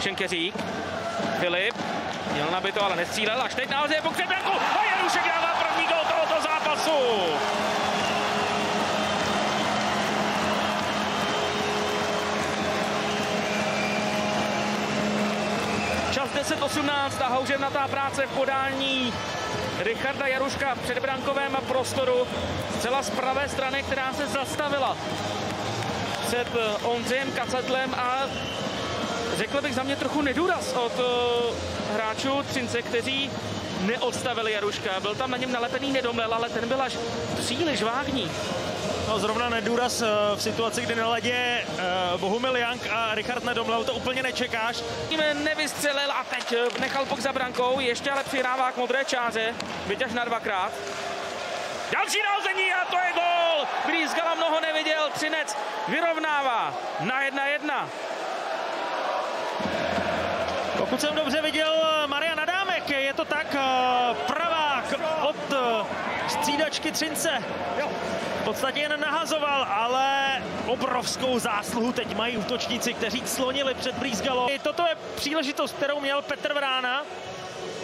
Šenkeřík, Filip, měl nabito, ale nestřílel, až teď nahoře je pokřet branku a Jarušek dává první gól tohoto zápasu. Čas 10:18 a houževnatá práce v podání Richarda Jaruška v předbrankovém prostoru. Zcela z pravé strany, která se zastavila před Ondřejem Kacetlem a řekl bych za mě trochu nedůraz od hráčů Třince, kteří neodstavili Jaruška. Byl tam na něm nalepený Nedomlel, ale ten byl až příliš vágní. No, zrovna nedůraz v situaci, kdy na ledě Bohumil Young a Richard Nedomlel, to úplně nečekáš. Nevystřelil a teď nechal puk za brankou, ještě ale přihrává k modré čáře, byť až na dvakrát. Další nahození a to je gól! Brýsgala mnoho neviděl, Třinec vyrovnává na 1:1. Pokud jsem dobře viděl Marian Adámek, je to tak, pravák od střídačky Třince. V podstatě jen nahazoval, ale obrovskou zásluhu teď mají útočníci, kteří clonili před Brýsgalou. Toto je příležitost, kterou měl Petr Vrána.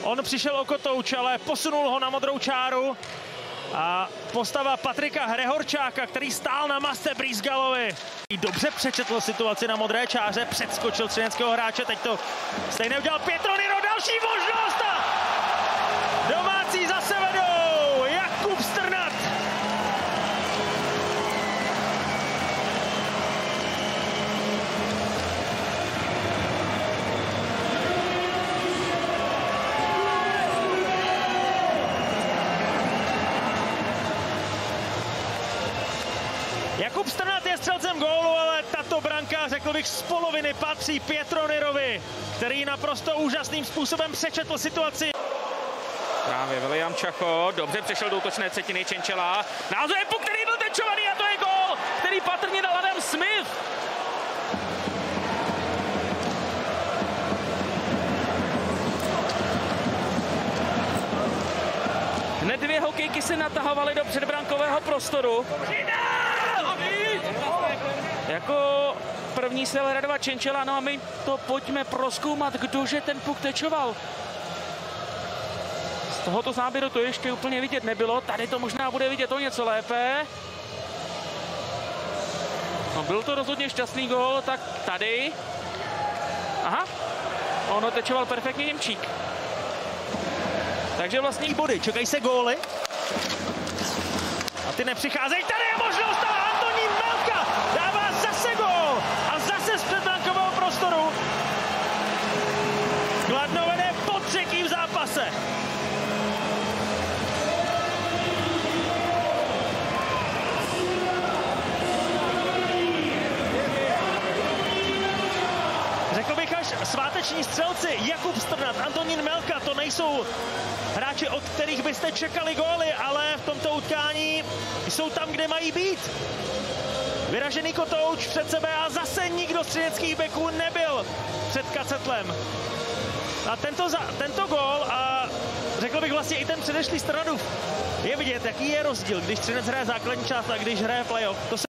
On přišel o kotouč, ale posunul ho na modrou čáru. A postava Patrika Hrehorčáka, který stál na masce Brýsgalovi. Dobře přečetl situaci na modré čáře, předskočil třineckého hráče, teď to stejně udělal Pietronyro, další možnost a domácí zase vedou, Jakub Strnad. Jakub Strnad je střelcem gólu, ale tato branka, řekl bych, z poloviny patří Pietronyrovi, který naprosto úžasným způsobem přečetl situaci. Právě William Čacho, dobře přešel do útočné třetiny Čenčela. Nahoře je puk, který byl tečovaný a to je gól, který patrně dal Adam Smith. Hned dvě hokejky se natahovaly do předbrankového prostoru. Jako první se radovat Čenčela, no a my to pojďme prozkoumat, kdože ten puk tečoval. Z tohoto záběru to ještě úplně vidět nebylo, tady to možná bude vidět o něco lépe. No, byl to rozhodně šťastný gól, tak tady. Aha, ono tečoval perfektně Němčík. Takže vlastní body, čekají se góly. A ty nepřicházejí, tady je možnost a Antonín Melka dává zase gól a zase z předbrankového prostoru. Kladno vede po třetí v zápase. Řekl bych až sváteční střelci Jakub Strnad, Antonín Melka, to nejsou hráči, od kterých byste čekali góly, ale v tomto utkání jsou tam, kde mají být. Vyražený kotouč před sebe a zase nikdo z třineckých beků nebyl před Kacetlem. A tento gól a řekl bych vlastně i ten předešlý Strnadův je vidět, jaký je rozdíl, když Třinec hraje základní část a když hraje playoff.